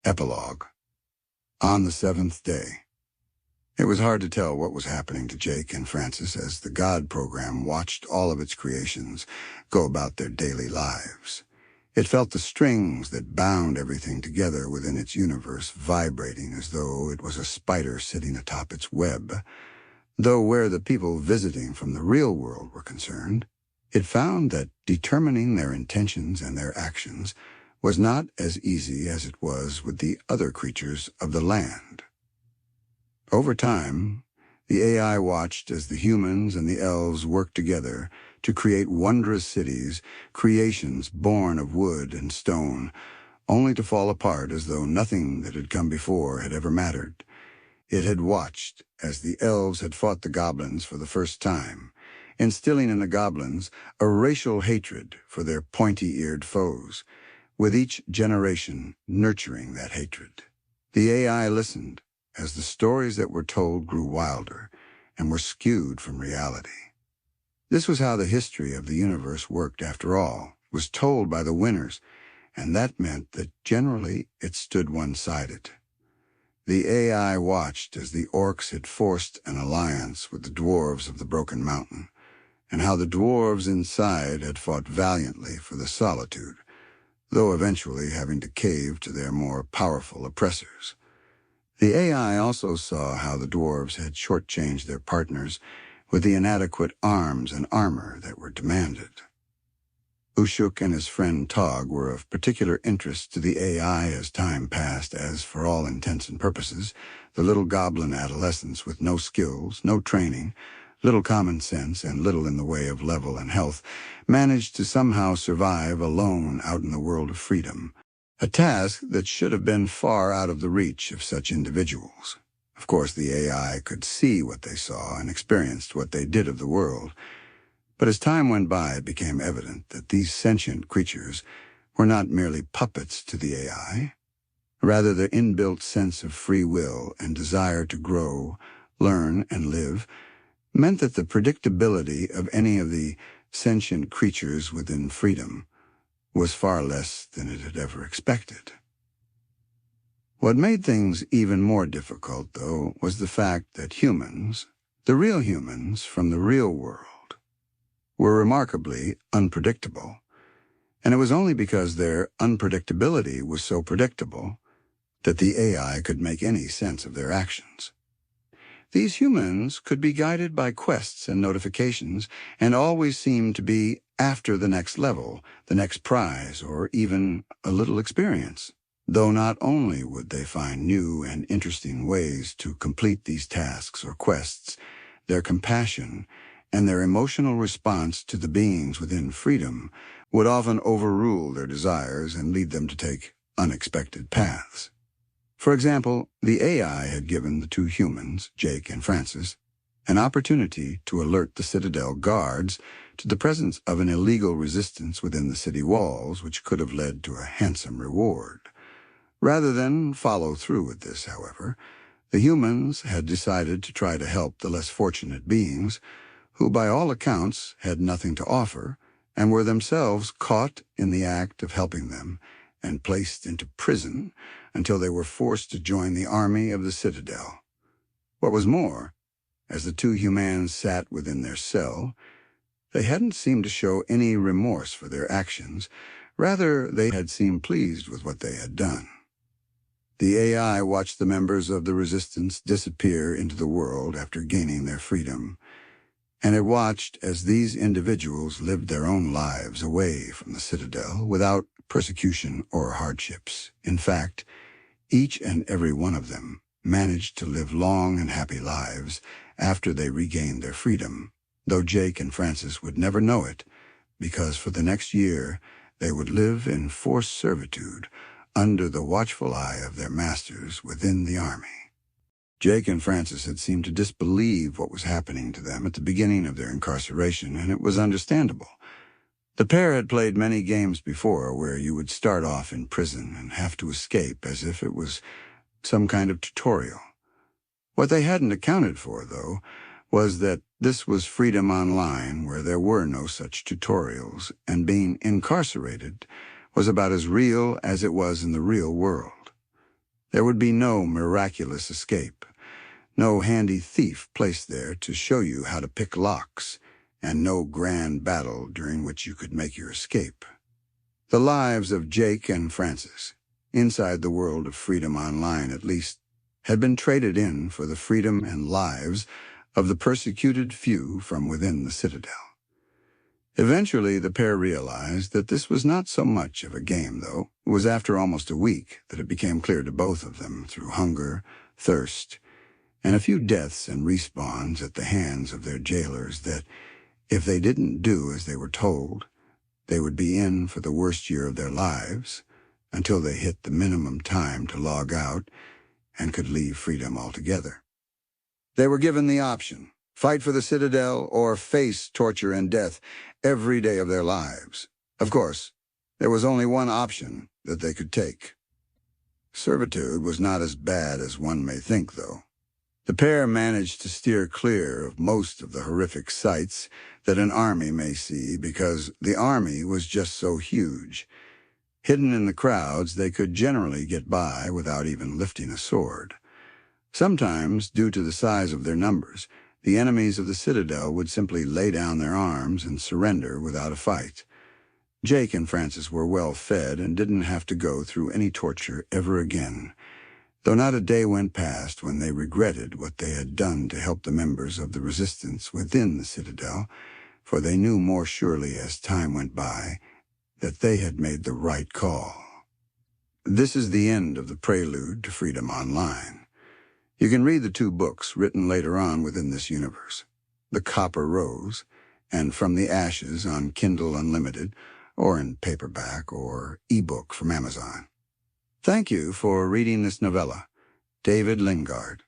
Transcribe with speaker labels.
Speaker 1: Epilogue. On the seventh day. It was hard to tell what was happening to Jake and Francis as the God program watched all of its creations go about their daily lives. It felt the strings that bound everything together within its universe vibrating as though it was a spider sitting atop its web. Though where the people visiting from the real world were concerned, it found that determining their intentions and their actions was not as easy as it was with the other creatures of the land. Over time, the AI watched as the humans and the elves worked together to create wondrous cities, creations born of wood and stone, only to fall apart as though nothing that had come before had ever mattered. It had watched as the elves had fought the goblins for the first time, instilling in the goblins a racial hatred for their pointy-eared foes, with each generation nurturing that hatred. The AI listened as the stories that were told grew wilder and were skewed from reality. This was how the history of the universe worked after all, was told by the winners, and that meant that generally it stood one-sided. The AI watched as the orcs had forced an alliance with the dwarves of the Broken Mountain, and how the dwarves inside had fought valiantly for the solitude, though eventually having to cave to their more powerful oppressors. The AI also saw how the dwarves had shortchanged their partners with the inadequate arms and armor that were demanded. Ushuk and his friend Tog were of particular interest to the AI as time passed, as, for all intents and purposes, the little goblin adolescents with no skills, no training, little common sense, and little in the way of level and health, managed to somehow survive alone out in the world of freedom, a task that should have been far out of the reach of such individuals. Of course, the AI could see what they saw and experienced what they did of the world, but as time went by, it became evident that these sentient creatures were not merely puppets to the AI. Rather, their inbuilt sense of free will and desire to grow, learn, and live meant that the predictability of any of the sentient creatures within freedom was far less than it had ever expected. What made things even more difficult, though, was the fact that humans, the real humans from the real world, were remarkably unpredictable, and it was only because their unpredictability was so predictable that the AI could make any sense of their actions. These humans could be guided by quests and notifications and always seemed to be after the next level, the next prize, or even a little experience, though not only would they find new and interesting ways to complete these tasks or quests, their compassion and their emotional response to the beings within freedom would often overrule their desires and lead them to take unexpected paths. For example, the AI had given the two humans, Jake and Francis, an opportunity to alert the Citadel guards to the presence of an illegal resistance within the city walls, which could have led to a handsome reward. Rather than follow through with this, however, the humans had decided to try to help the less fortunate beings, who by all accounts had nothing to offer and were themselves caught in the act of helping them and placed into prison until they were forced to join the army of the Citadel. What was more, as the two humans sat within their cell, they hadn't seemed to show any remorse for their actions. Rather, they had seemed pleased with what they had done. The AI watched the members of the resistance disappear into the world after gaining their freedom, and it watched as these individuals lived their own lives away from the Citadel without persecution or hardships. In fact, each and every one of them managed to live long and happy lives after they regained their freedom, though Jake and Francis would never know it, because for the next year they would live in forced servitude under the watchful eye of their masters within the army. Jake and Francis had seemed to disbelieve what was happening to them at the beginning of their incarceration, and it was understandable. The pair had played many games before where you would start off in prison and have to escape as if it was some kind of tutorial. What they hadn't accounted for, though, was that this was freedom online where there were no such tutorials, and being incarcerated was about as real as it was in the real world. There would be no miraculous escape, no handy thief placed there to show you how to pick locks, and no grand battle during which you could make your escape. The lives of Jake and Francis, inside the world of Freedom Online at least, had been traded in for the freedom and lives of the persecuted few from within the Citadel. Eventually, the pair realized that this was not so much of a game, though. It was after almost a week that it became clear to both of them, through hunger, thirst, and a few deaths and respawns at the hands of their jailers, that if they didn't do as they were told, they would be in for the worst year of their lives until they hit the minimum time to log out and could leave freedom altogether. They were given the option: fight for the Citadel or face torture and death every day of their lives. Of course, there was only one option that they could take. Servitude was not as bad as one may think, though. The pair managed to steer clear of most of the horrific sights that an army may see because the army was just so huge. Hidden in the crowds, they could generally get by without even lifting a sword. Sometimes, due to the size of their numbers, the enemies of the Citadel would simply lay down their arms and surrender without a fight. Jake and Francis were well fed and didn't have to go through any torture ever again, though not a day went past when they regretted what they had done to help the members of the resistance within the Citadel, for they knew more surely as time went by that they had made the right call. This is the end of the prelude to Freedom Online. You can read the 2 books written later on within this universe, The Copper Rose and From the Ashes on Kindle Unlimited, or in paperback or ebook from Amazon. Thank you for reading this novella. David Lingard.